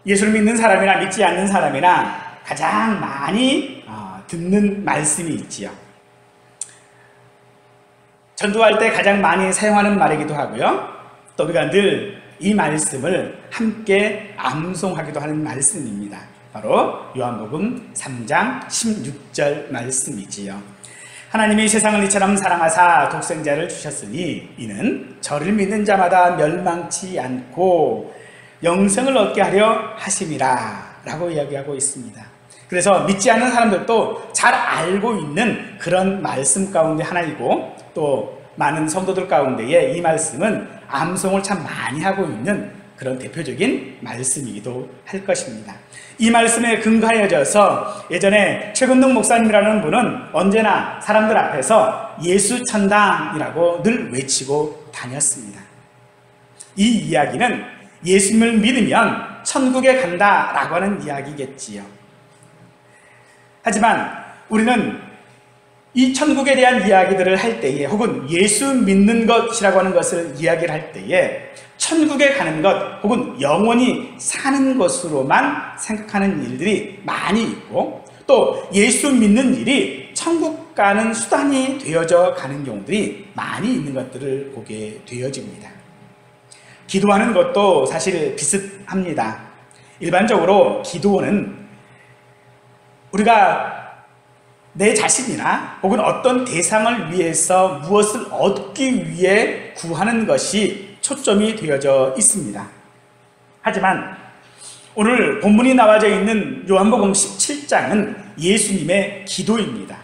예수를 믿는 사람이나 믿지 않는 사람이나 가장 많이 듣는 말씀이 있지요. 전도할 때 가장 많이 사용하는 말이기도 하고요. 또 우리가 늘 이 말씀을 함께 암송하기도 하는 말씀입니다. 바로 요한복음 3장 16절 말씀이지요. 하나님이 세상을 이처럼 사랑하사 독생자를 주셨으니 이는 저를 믿는 자마다 멸망치 않고 영생을 얻게 하려 하심이라 라고 이야기하고 있습니다. 그래서 믿지 않는 사람들도 잘 알고 있는 그런 말씀 가운데 하나이고, 또 많은 성도들 가운데에 이 말씀은 암송을 참 많이 하고 있는 그런 대표적인 말씀이기도 할 것입니다. 이 말씀에 근거하여져서 예전에 최근동 목사님이라는 분은 언제나 사람들 앞에서 예수 천당이라고 늘 외치고 다녔습니다. 이 이야기는 예수님을 믿으면 천국에 간다라고 하는 이야기겠지요. 하지만 우리는 이 천국에 대한 이야기들을 할 때에, 혹은 예수 믿는 것이라고 하는 것을 이야기를 할 때에 천국에 가는 것 혹은 영원히 사는 것으로만 생각하는 일들이 많이 있고, 또 예수 믿는 일이 천국 가는 수단이 되어져 가는 경우들이 많이 있는 것들을 보게 되어집니다. 기도하는 것도 사실 비슷합니다. 일반적으로 기도는 우리가 내 자신이나 혹은 어떤 대상을 위해서 무엇을 얻기 위해 구하는 것이 초점이 되어져 있습니다. 하지만 오늘 본문이 나와져 있는 요한복음 17장은 예수님의 기도입니다.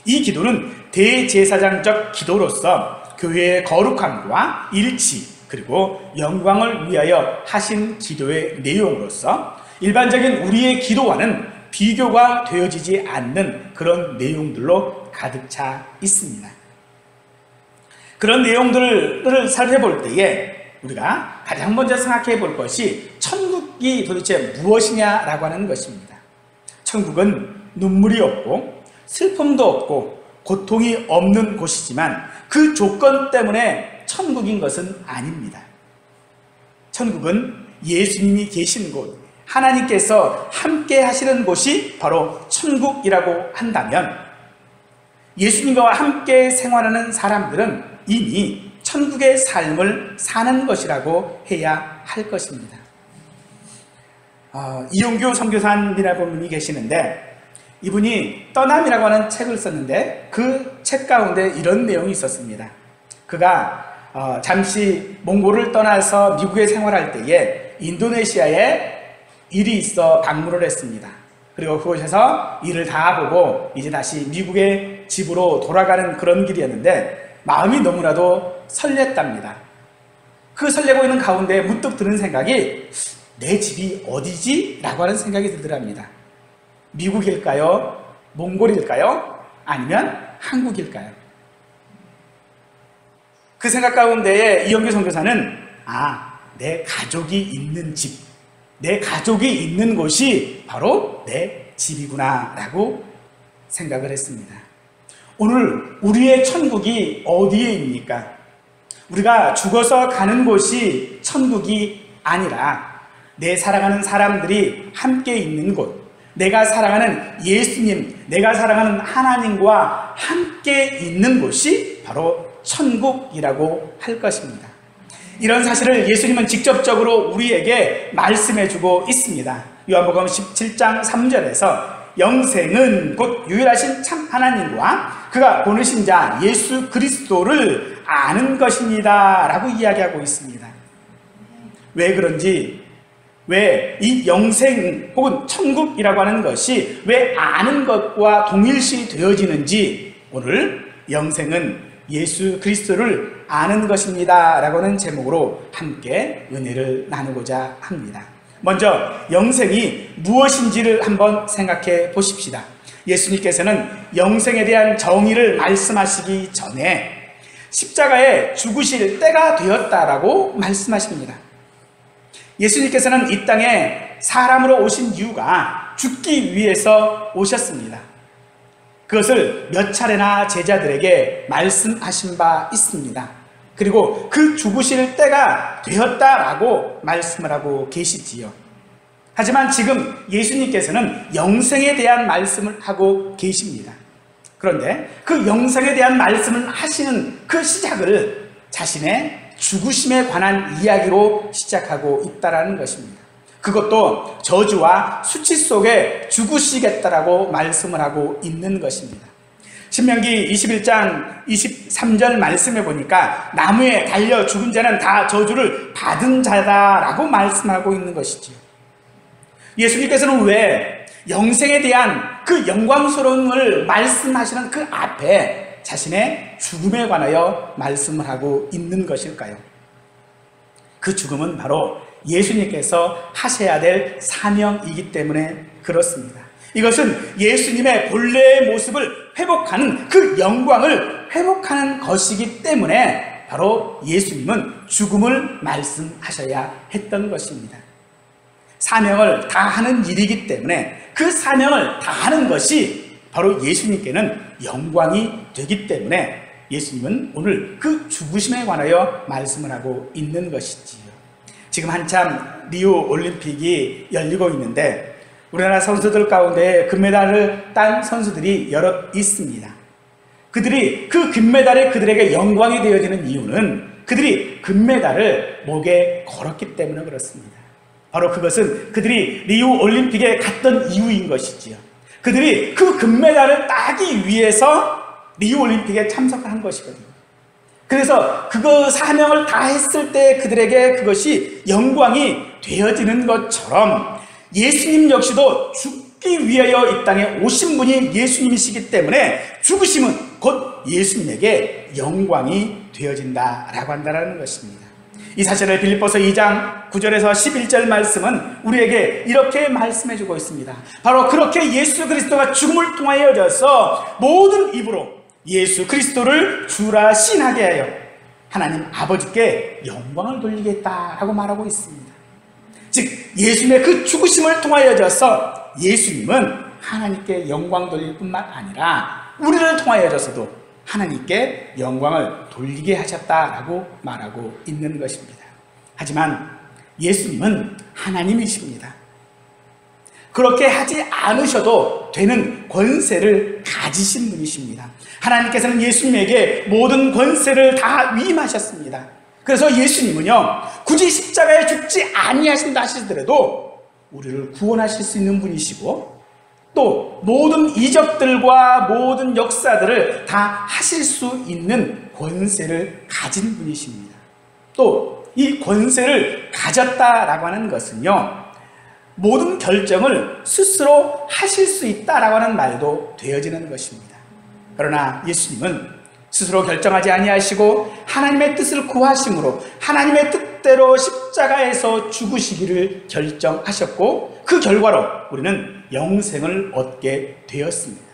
이 기도는 대제사장적 기도로서 교회의 거룩함과 일치, 그리고 영광을 위하여 하신 기도의 내용으로서 일반적인 우리의 기도와는 비교가 되어지지 않는 그런 내용들로 가득 차 있습니다. 그런 내용들을 살펴볼 때에 우리가 가장 먼저 생각해 볼 것이 천국이 도대체 무엇이냐라고 하는 것입니다. 천국은 눈물이 없고 슬픔도 없고 고통이 없는 곳이지만 그 조건 때문에 천국인 것은 아닙니다. 천국은 예수님이 계신 곳, 하나님께서 함께 하시는 곳이 바로 천국이라고 한다면, 예수님과 함께 생활하는 사람들은 이미 천국의 삶을 사는 것이라고 해야 할 것입니다. 이용규 선교사님이라고 분이 계시는데, 이분이 떠남이라고 하는 책을 썼는데 그 책 가운데 이런 내용이 있었습니다. 그가 잠시 몽골을 떠나서 미국에 생활할 때에 인도네시아에 일이 있어 방문을 했습니다. 그리고 그곳에서 일을 다 보고 이제 다시 미국의 집으로 돌아가는 그런 길이었는데 마음이 너무나도 설렜답니다. 그 설레고 있는 가운데 문득 드는 생각이, 내 집이 어디지? 라고 하는 생각이 들더랍니다. 미국일까요? 몽골일까요? 아니면 한국일까요? 그 생각 가운데에 이영규 선교사는 내 가족이 있는 집, 내 가족이 있는 곳이 바로 내 집이구나 라고 생각을 했습니다. 오늘 우리의 천국이 어디에입니까? 우리가 죽어서 가는 곳이 천국이 아니라 내 사랑하는 사람들이 함께 있는 곳, 내가 사랑하는 예수님, 내가 사랑하는 하나님과 함께 있는 곳이 바로 천국이라고 할 것입니다. 이런 사실을 예수님은 직접적으로 우리에게 말씀해주고 있습니다. 요한복음 17장 3절에서 영생은 곧 유일하신 참 하나님과 그가 보내신 자 예수 그리스도를 아는 것입니다 라고 이야기하고 있습니다. 왜 그런지, 왜 이 영생 혹은 천국이라고 하는 것이 왜 아는 것과 동일시 되어지는지, 오늘 영생은 예수 그리스도를 아는 것입니다 라고는 제목으로 함께 은혜를 나누고자 합니다. 먼저 영생이 무엇인지를 한번 생각해 보십시다. 예수님께서는 영생에 대한 정의를 말씀하시기 전에 십자가에 죽으실 때가 되었다라고 말씀하십니다. 예수님께서는 이 땅에 사람으로 오신 이유가 죽기 위해서 오셨습니다. 그것을 몇 차례나 제자들에게 말씀하신 바 있습니다. 그리고 그 죽으실 때가 되었다라고 말씀을 하고 계시지요. 하지만 지금 예수님께서는 영생에 대한 말씀을 하고 계십니다. 그런데 그 영생에 대한 말씀을 하시는 그 시작을 자신의 죽으심에 관한 이야기로 시작하고 있다는 것입니다. 그것도 저주와 수치 속에 죽으시겠다라고 말씀을 하고 있는 것입니다. 신명기 21장 23절 말씀해 보니까 나무에 달려 죽은 자는 다 저주를 받은 자다라고 말씀하고 있는 것이지요. 예수님께서는 왜 영생에 대한 그 영광스러움을 말씀하시는 그 앞에 자신의 죽음에 관하여 말씀을 하고 있는 것일까요? 그 죽음은 바로 예수님께서 하셔야 될 사명이기 때문에 그렇습니다. 이것은 예수님의 본래의 모습을 회복하는 그 영광을 회복하는 것이기 때문에 바로 예수님은 죽음을 말씀하셔야 했던 것입니다. 사명을 다하는 일이기 때문에 그 사명을 다하는 것이 바로 예수님께는 영광이 되기 때문에 예수님은 오늘 그 죽으심에 관하여 말씀을 하고 있는 것이지요. 지금 한참 리우 올림픽이 열리고 있는데 우리나라 선수들 가운데 금메달을 딴 선수들이 여럿 있습니다. 그들이 그 금메달이 그들에게 영광이 되어지는 이유는 그들이 금메달을 목에 걸었기 때문에 그렇습니다. 바로 그것은 그들이 리우 올림픽에 갔던 이유인 것이지요. 그들이 그 금메달을 따기 위해서 리우 올림픽에 참석한 것이거든요. 그래서 그거 사명을 다 했을 때 그들에게 그것이 영광이 되어지는 것처럼 예수님 역시도 죽기 위하여 이 땅에 오신 분이 예수님이시기 때문에 죽으심은 곧 예수님에게 영광이 되어진다라고 한다는 것입니다. 이 사실을 빌립보서 2장 9절에서 11절 말씀은 우리에게 이렇게 말씀해주고 있습니다. 바로 그렇게 예수 그리스도가 죽음을 통하여져서 모든 입으로 예수 그리스도를 주라 신하게 하여 하나님 아버지께 영광을 돌리겠다라고 말하고 있습니다. 즉 예수님의 그 죽으심을 통하여져서 예수님은 하나님께 영광 돌릴 뿐만 아니라 우리를 통하여져서도 하나님께 영광을 돌리게 하셨다라고 말하고 있는 것입니다. 하지만 예수님은 하나님이십니다. 그렇게 하지 않으셔도 되는 권세를 가지신 분이십니다. 하나님께서는 예수님에게 모든 권세를 다 위임하셨습니다. 그래서 예수님은요, 굳이 십자가에 죽지 아니하신다 하시더라도 우리를 구원하실 수 있는 분이시고 또 모든 이적들과 모든 역사들을 다 하실 수 있는 권세를 가진 분이십니다. 또 이 권세를 가졌다라고 하는 것은요, 모든 결정을 스스로 하실 수 있다라고 하는 말도 되어지는 것입니다. 그러나 예수님은 스스로 결정하지 아니하시고 하나님의 뜻을 구하심으로 하나님의 뜻대로 십자가에서 죽으시기를 결정하셨고 그 결과로 우리는 영생을 얻게 되었습니다.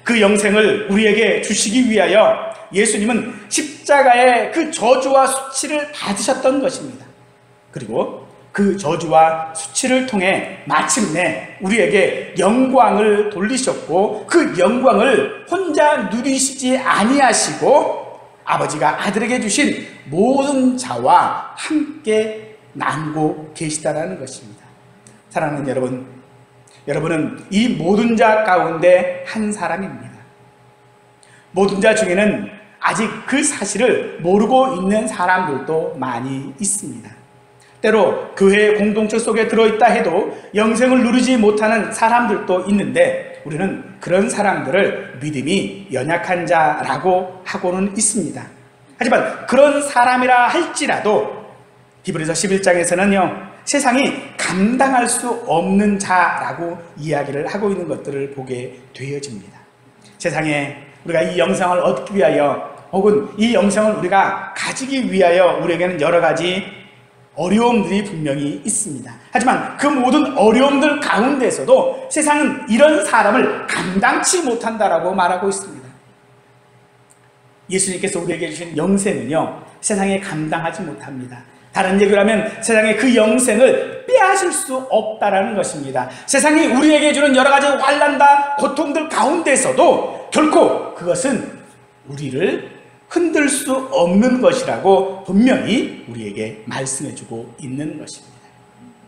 그 영생을 우리에게 주시기 위하여 예수님은 십자가의 그 저주와 수치를 받으셨던 것입니다. 그리고 그 저주와 수치를 통해 마침내 우리에게 영광을 돌리셨고 그 영광을 혼자 누리시지 아니하시고 아버지가 아들에게 주신 모든 자와 함께 나누고 계시다는 것입니다. 사랑하는 여러분, 여러분은 이 모든 자 가운데 한 사람입니다. 모든 자 중에는 아직 그 사실을 모르고 있는 사람들도 많이 있습니다. 때로 교회 공동체 속에 들어있다 해도 영생을 누리지 못하는 사람들도 있는데 우리는 그런 사람들을 믿음이 연약한 자라고 하고는 있습니다. 하지만 그런 사람이라 할지라도 히브리서 11장에서는요, 세상이 감당할 수 없는 자라고 이야기를 하고 있는 것들을 보게 되어집니다. 세상에 우리가 이 영생을 얻기 위하여 혹은 이 영생을 우리가 가지기 위하여 우리에게는 여러 가지 어려움들이 분명히 있습니다. 하지만 그 모든 어려움들 가운데서도 세상은 이런 사람을 감당치 못한다라고 말하고 있습니다. 예수님께서 우리에게 주신 영생은요, 세상에 감당하지 못합니다. 다른 얘기로 하면 세상에 그 영생을 빼앗을 수 없다라는 것입니다. 세상이 우리에게 주는 여러 가지 환난과 고통들 가운데서도 결코 그것은 우리를 흔들 수 없는 것이라고 분명히 우리에게 말씀해주고 있는 것입니다.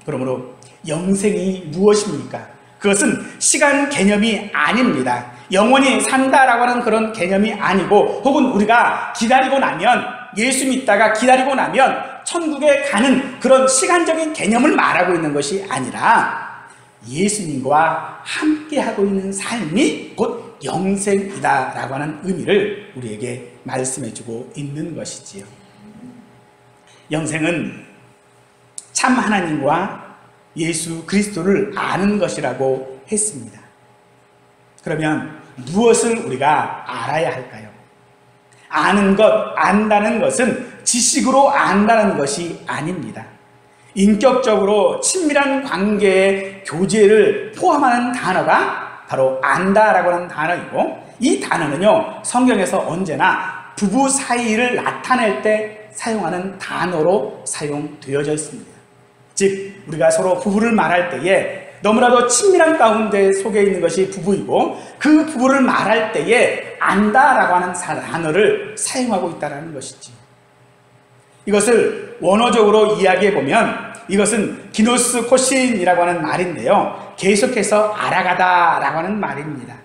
그러므로 영생이 무엇입니까? 그것은 시간 개념이 아닙니다. 영원히 산다라고 하는 그런 개념이 아니고, 혹은 우리가 기다리고 나면, 예수 믿다가 기다리고 나면 천국에 가는 그런 시간적인 개념을 말하고 있는 것이 아니라 예수님과 함께하고 있는 삶이 곧 영생이다라고 하는 의미를 우리에게 말씀해주고 있는 것이지요. 영생은 참 하나님과 예수 그리스도를 아는 것이라고 했습니다. 그러면 무엇을 우리가 알아야 할까요? 아는 것, 안다는 것은 지식으로 안다는 것이 아닙니다. 인격적으로 친밀한 관계의 교제를 포함하는 단어가 바로 안다라고 하는 단어이고, 이 단어는요, 성경에서 언제나 부부 사이를 나타낼 때 사용하는 단어로 사용되어져 있습니다. 즉, 우리가 서로 부부를 말할 때에 너무나도 친밀한 가운데 속에 있는 것이 부부이고, 그 부부를 말할 때에 안다라고 하는 단어를 사용하고 있다는 것이지. 이것을 원어적으로 이야기해 보면 이것은 기노스 코신이라고 하는 말인데요, 계속해서 알아가다라고 하는 말입니다.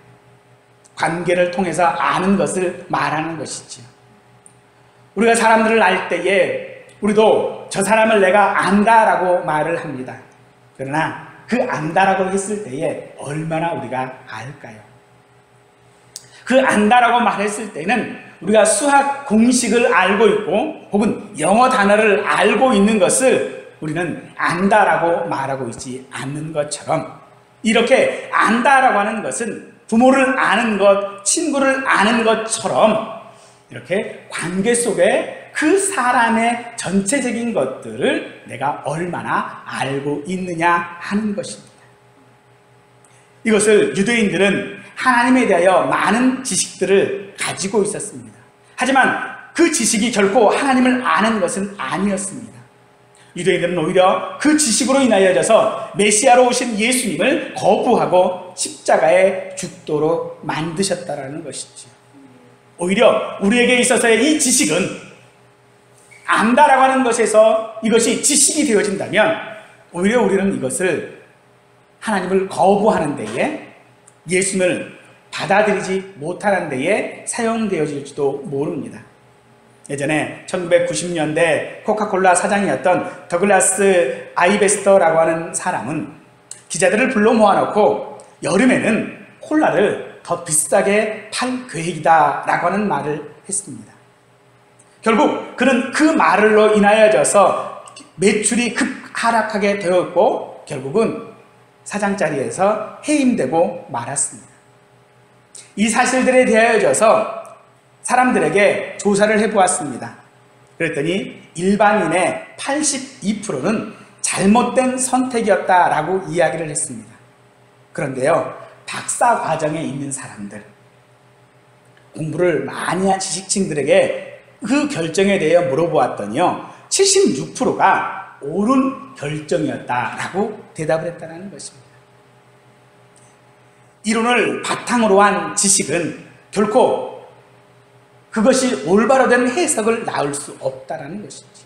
관계를 통해서 아는 것을 말하는 것이지요. 우리가 사람들을 알 때에 우리도 저 사람을 내가 안다라고 말을 합니다. 그러나 그 안다라고 했을 때에 얼마나 우리가 알까요? 그 안다라고 말했을 때는 우리가 수학 공식을 알고 있고, 혹은 영어 단어를 알고 있는 것을 우리는 안다라고 말하고 있지 않는 것처럼, 이렇게 안다라고 하는 것은 부모를 아는 것, 친구를 아는 것처럼 이렇게 관계 속에 그 사람의 전체적인 것들을 내가 얼마나 알고 있느냐 하는 것입니다. 이것을 유대인들은 하나님에 대하여 많은 지식들을 가지고 있었습니다. 하지만 그 지식이 결코 하나님을 아는 것은 아니었습니다. 유대인들은 오히려 그 지식으로 인하여져서 메시아로 오신 예수님을 거부하고 십자가에 죽도록 만드셨다라는 것이죠. 오히려 우리에게 있어서의 이 지식은, 안다라고 하는 것에서 이것이 지식이 되어진다면, 오히려 우리는 이것을 하나님을 거부하는 데에, 예수님을 받아들이지 못하는 데에 사용되어질지도 모릅니다. 예전에 1990년대 코카콜라 사장이었던 더글라스 아이베스터라고 하는 사람은 기자들을 불러 모아놓고 여름에는 콜라를 더 비싸게 팔 계획이다 라고 하는 말을 했습니다. 결국 그는 그 말로 인하여져서 매출이 급 하락하게 되었고, 결국은 사장 자리에서 해임되고 말았습니다. 이 사실들에 대하여져서 사람들에게 조사를 해보았습니다. 그랬더니 일반인의 82%는 잘못된 선택이었다라고 이야기를 했습니다. 그런데요, 박사 과정에 있는 사람들, 공부를 많이 한 지식층들에게 그 결정에 대해 물어보았더니요, 76%가 옳은 결정이었다라고 대답을 했다는 것입니다. 이론을 바탕으로 한 지식은 결코 그것이 올바로 된 해석을 낳을 수 없다는 것이지.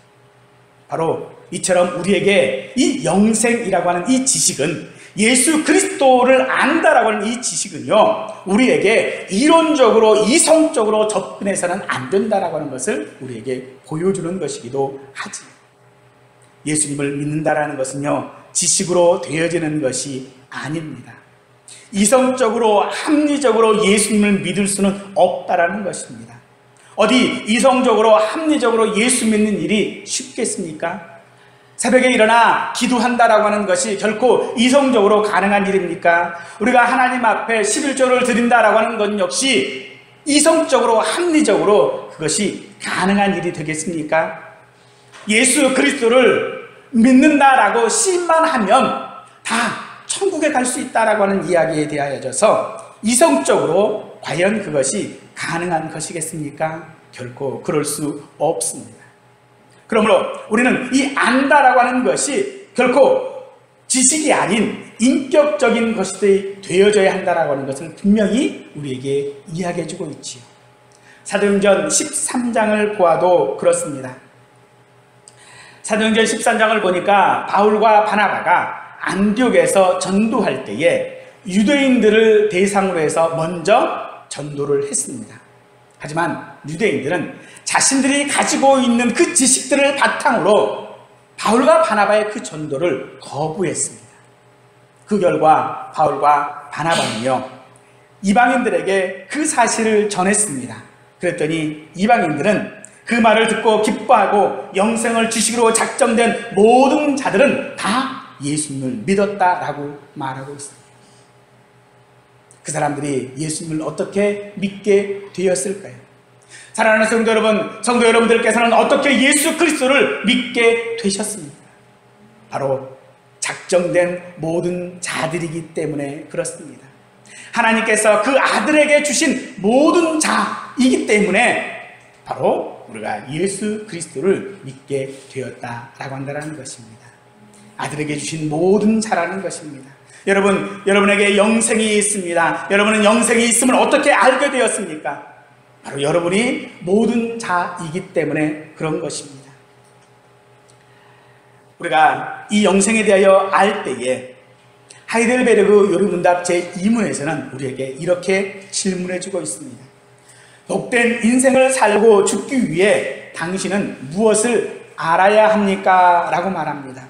바로 이처럼 우리에게 이 영생이라고 하는 이 지식은, 예수 그리스도를 안다라고 하는 이 지식은요, 우리에게 이론적으로 이성적으로 접근해서는 안 된다라고 하는 것을 우리에게 보여주는 것이기도 하지. 예수님을 믿는다라는 것은요, 지식으로 되어지는 것이 아닙니다. 이성적으로 합리적으로 예수님을 믿을 수는 없다라는 것입니다. 어디 이성적으로 합리적으로 예수 믿는 일이 쉽겠습니까? 새벽에 일어나 기도한다라고 하는 것이 결코 이성적으로 가능한 일입니까? 우리가 하나님 앞에 11조를 드린다라고 하는 것 역시 이성적으로 합리적으로 그것이 가능한 일이 되겠습니까? 예수 그리스도를 믿는다라고 시인만 하면 다 천국에 갈 수 있다라고 하는 이야기에 대하여져서 이성적으로 과연 그것이 가능한 것이겠습니까? 결코 그럴 수 없습니다. 그러므로 우리는 이 안다라고 하는 것이 결코 지식이 아닌 인격적인 것이 되어져야 한다라고 하는 것을 분명히 우리에게 이야기해 주고 있지요. 사도행전 13장을 보아도 그렇습니다. 사도행전 13장을 보니까 바울과 바나바가 안디옥에서 전도할 때에 유대인들을 대상으로 해서 먼저 전도를 했습니다. 하지만 유대인들은 자신들이 가지고 있는 그 지식들을 바탕으로 바울과 바나바의 그 전도를 거부했습니다. 그 결과 바울과 바나바는요, 이방인들에게 그 사실을 전했습니다. 그랬더니 이방인들은 그 말을 듣고 기뻐하고 영생을 지식으로 작정된 모든 자들은 다 예수님을 믿었다라고 말하고 있습니다. 그 사람들이 예수님을 어떻게 믿게 되었을까요? 사랑하는 성도 여러분들께서는 어떻게 예수 그리스도를 믿게 되셨습니까? 바로 작정된 모든 자들이기 때문에 그렇습니다. 하나님께서 그 아들에게 주신 모든 자이기 때문에 바로 우리가 예수 그리스도를 믿게 되었다라고 한다는 것입니다. 아들에게 주신 모든 자라는 것입니다. 여러분에게 영생이 있습니다. 여러분은 영생이 있음을 어떻게 알게 되었습니까? 바로 여러분이 모든 자이기 때문에 그런 것입니다. 우리가 이 영생에 대하여 알 때에 하이델베르그 요리문답 제2문에서는 우리에게 이렇게 질문해 주고 있습니다. 복된 인생을 살고 죽기 위해 당신은 무엇을 알아야 합니까? 라고 말합니다.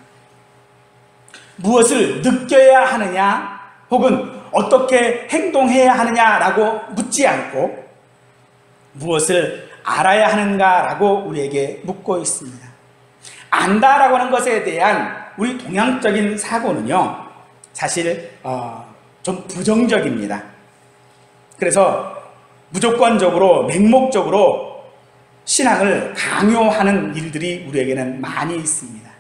무엇을 느껴야 하느냐 혹은 어떻게 행동해야 하느냐라고 묻지 않고 무엇을 알아야 하는가라고 우리에게 묻고 있습니다. 안다라고 하는 것에 대한 우리 동양적인 사고는요, 사실 좀 부정적입니다. 그래서 무조건적으로 맹목적으로 신앙을 강요하는 일들이 우리에게는 많이 있습니다.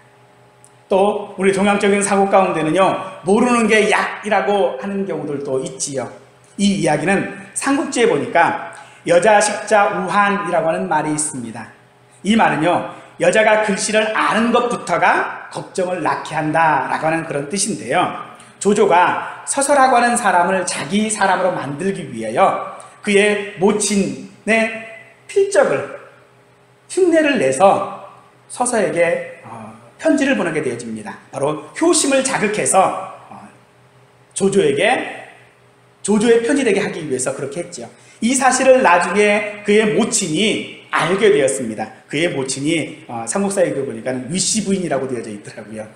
또 우리 동양적인 사고 가운데는요, 모르는 게 약이라고 하는 경우들도 있지요. 이 이야기는 삼국지에 보니까 여자 식자 우한이라고 하는 말이 있습니다. 이 말은요, 여자가 글씨를 아는 것부터가 걱정을 낳게 한다라고 하는 그런 뜻인데요. 조조가 서서라고 하는 사람을 자기 사람으로 만들기 위하여 그의 모친의 필적을 흉내를 내서 서서에게 편지를 보내게 되어집니다. 바로 효심을 자극해서 조조의 편이 되게 하기 위해서 그렇게 했죠. 이 사실을 나중에 그의 모친이 알게 되었습니다. 그의 모친이 삼국사에 보니까 위씨 부인이라고 되어져 있더라고요.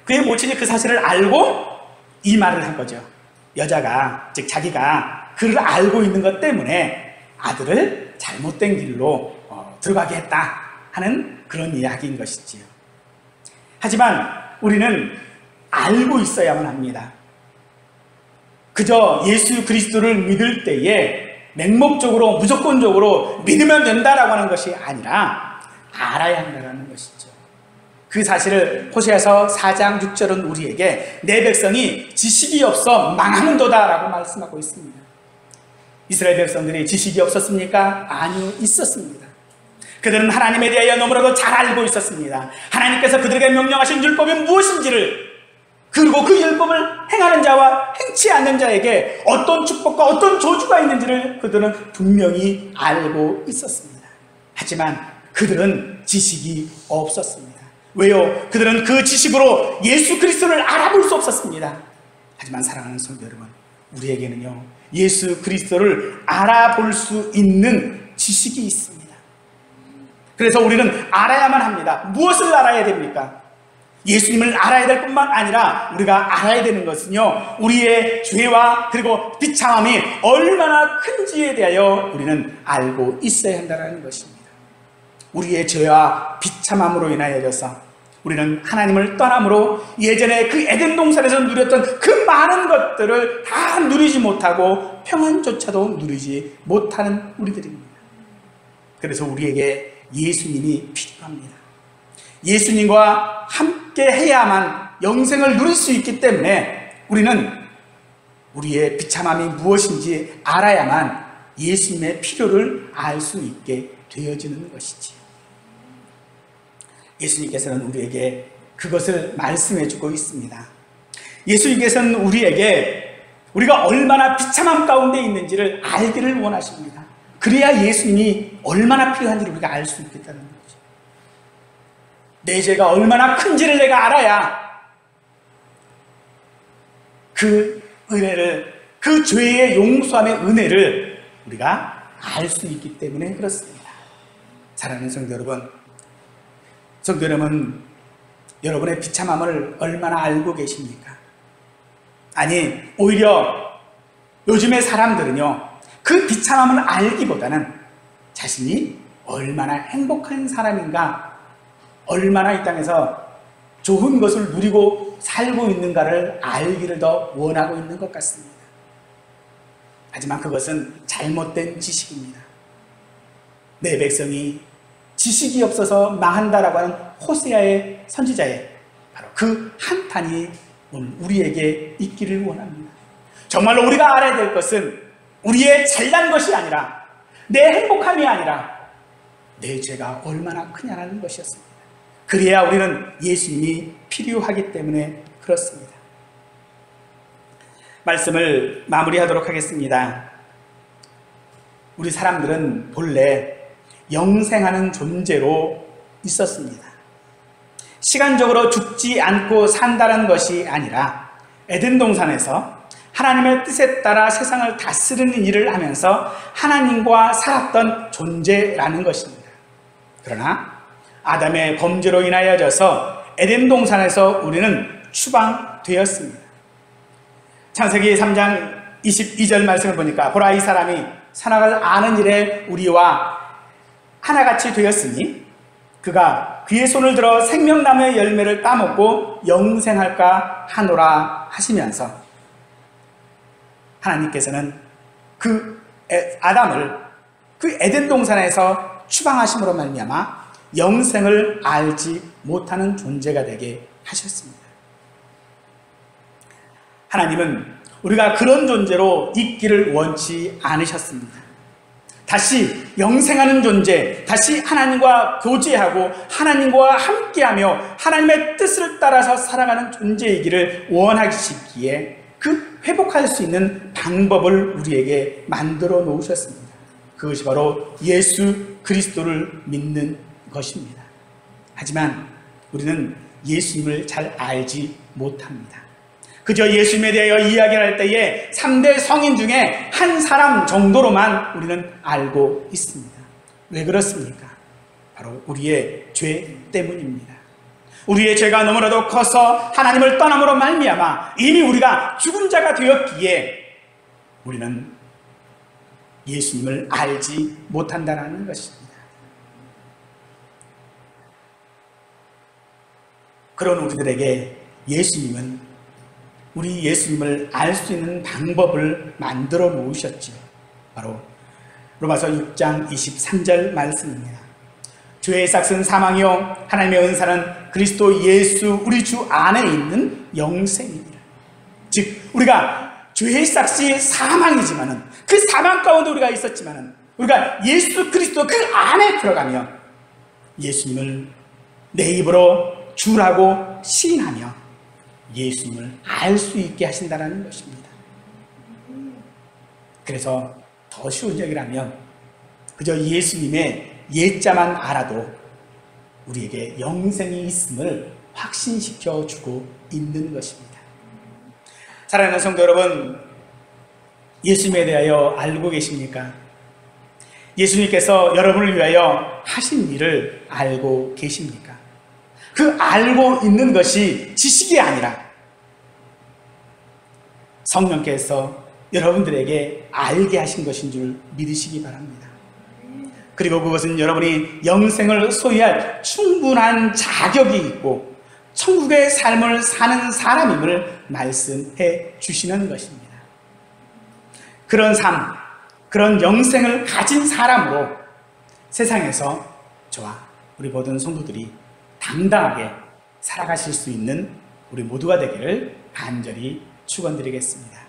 그의 모친이 그 사실을 알고 이 말을 한 거죠. 여자가, 즉 자기가 그를 알고 있는 것 때문에 아들을 잘못된 길로 들어가게 했다 하는 그런 이야기인 것이지요. 하지만 우리는 알고 있어야만 합니다. 그저 예수 그리스도를 믿을 때에 맹목적으로 무조건적으로 믿으면 된다라고 하는 것이 아니라 알아야 한다는 것이죠. 그 사실을 호세아서 4장 6절은 우리에게 내 백성이 지식이 없어 망하는도다 라고 말씀하고 있습니다. 이스라엘 백성들이 지식이 없었습니까? 아니요, 있었습니다. 그들은 하나님에 대하여 너무나도 잘 알고 있었습니다. 하나님께서 그들에게 명령하신 율법이 무엇인지를, 그리고 그 율법을 행하는 자와 행치 않는 자에게 어떤 축복과 어떤 저주가 있는지를 그들은 분명히 알고 있었습니다. 하지만 그들은 지식이 없었습니다. 왜요? 그들은 그 지식으로 예수 그리스도를 알아볼 수 없었습니다. 하지만 사랑하는 성도 여러분, 우리에게는요, 예수 그리스도를 알아볼 수 있는 지식이 있습니다. 그래서 우리는 알아야만 합니다. 무엇을 알아야 됩니까? 예수님을 알아야 될 뿐만 아니라 우리가 알아야 되는 것은요, 우리의 죄와 그리고 비참함이 얼마나 큰지에 대하여 우리는 알고 있어야 한다는 것입니다. 우리의 죄와 비참함으로 인하여서 우리는 하나님을 떠남으로 예전에 그 에덴 동산에서 누렸던 그 많은 것들을 다 누리지 못하고 평안조차도 누리지 못하는 우리들입니다. 그래서 우리에게 예수님이 필요합니다. 예수님과 함께 해야만 영생을 누릴 수 있기 때문에 우리는 우리의 비참함이 무엇인지 알아야만 예수님의 필요를 알 수 있게 되어지는 것이지요. 예수님께서는 우리에게 그것을 말씀해 주고 있습니다. 예수님께서는 우리에게 우리가 얼마나 비참함 가운데 있는지를 알기를 원하십니다. 그래야 예수님이 얼마나 필요한지를 우리가 알 수 있겠다는 거죠. 내 죄가 얼마나 큰지를 내가 알아야 그 은혜를, 그 죄의 용서함의 은혜를 우리가 알 수 있기 때문에 그렇습니다. 사랑하는 성도 여러분, 성도 여러분, 여러분의 비참함을 얼마나 알고 계십니까? 아니, 오히려 요즘의 사람들은요, 그 비참함을 알기보다는 자신이 얼마나 행복한 사람인가, 얼마나 이 땅에서 좋은 것을 누리고 살고 있는가를 알기를 더 원하고 있는 것 같습니다. 하지만 그것은 잘못된 지식입니다. 내 백성이 지식이 없어서 망한다라고 하는 호세아의 선지자의 바로 그 한탄이 오늘 우리에게 있기를 원합니다. 정말로 우리가 알아야 될 것은 우리의 잘난 것이 아니라, 내 행복함이 아니라 내 죄가 얼마나 크냐라는 것이었습니다. 그래야 우리는 예수님이 필요하기 때문에 그렇습니다. 말씀을 마무리하도록 하겠습니다. 우리 사람들은 본래 영생하는 존재로 있었습니다. 시간적으로 죽지 않고 산다는 것이 아니라 에덴 동산에서 하나님의 뜻에 따라 세상을 다스리는 일을 하면서 하나님과 살았던 존재라는 것입니다. 그러나 아담의 범죄로 인하여져서 에덴 동산에서 우리는 추방되었습니다. 창세기 3장 22절 말씀을 보니까 보라, 이 사람이 선악을 아는 일에 우리와 하나같이 되었으니 그가 그의 손을 들어 생명나무의 열매를 따먹고 영생할까 하노라 하시면서 하나님께서는 그 아담을 그 에덴 동산에서 추방하심으로 말미암아 영생을 알지 못하는 존재가 되게 하셨습니다. 하나님은 우리가 그런 존재로 있기를 원치 않으셨습니다. 다시 영생하는 존재, 다시 하나님과 교제하고 하나님과 함께하며 하나님의 뜻을 따라서 살아가는 존재이기를 원하시기에 그 회복할 수 있는 방법을 우리에게 만들어 놓으셨습니다. 그것이 바로 예수 그리스도를 믿는 것입니다. 하지만 우리는 예수님을 잘 알지 못합니다. 그저 예수님에 대하여 이야기를 할 때에 3대 성인 중에 한 사람 정도로만 우리는 알고 있습니다. 왜 그렇습니까? 바로 우리의 죄 때문입니다. 우리의 죄가 너무나도 커서 하나님을 떠남으로 말미암아 이미 우리가 죽은 자가 되었기에 우리는 예수님을 알지 못한다는 것입니다. 그런 우리들에게 예수님은 우리 예수님을 알 수 있는 방법을 만들어 놓으셨죠. 바로 로마서 6장 23절 말씀입니다. 죄의 삭은 사망이요 하나님의 은사는 그리스도 예수 우리 주 안에 있는 영생입니다. 즉 우리가 죄의 삭이 사망이지만은 그 사망 가운데 우리가 있었지만은 우리가 예수 그리스도 그 안에 들어가며 예수님을 내 입으로 주라고 시인하며 예수님을 알 수 있게 하신다는 것입니다. 그래서 더 쉬운 얘기라면 그저 예수님의 예자만 알아도 우리에게 영생이 있음을 확신시켜 주고 있는 것입니다. 사랑하는 성도 여러분, 예수님에 대하여 알고 계십니까? 예수님께서 여러분을 위하여 하신 일을 알고 계십니까? 그 알고 있는 것이 지식이 아니라 성령께서 여러분들에게 알게 하신 것인 줄 믿으시기 바랍니다. 그리고 그것은 여러분이 영생을 소유할 충분한 자격이 있고 천국의 삶을 사는 사람임을 말씀해 주시는 것입니다. 그런 삶, 그런 영생을 가진 사람으로 세상에서 저와 우리 모든 성도들이 당당하게 살아가실 수 있는 우리 모두가 되기를 간절히 축원드리겠습니다.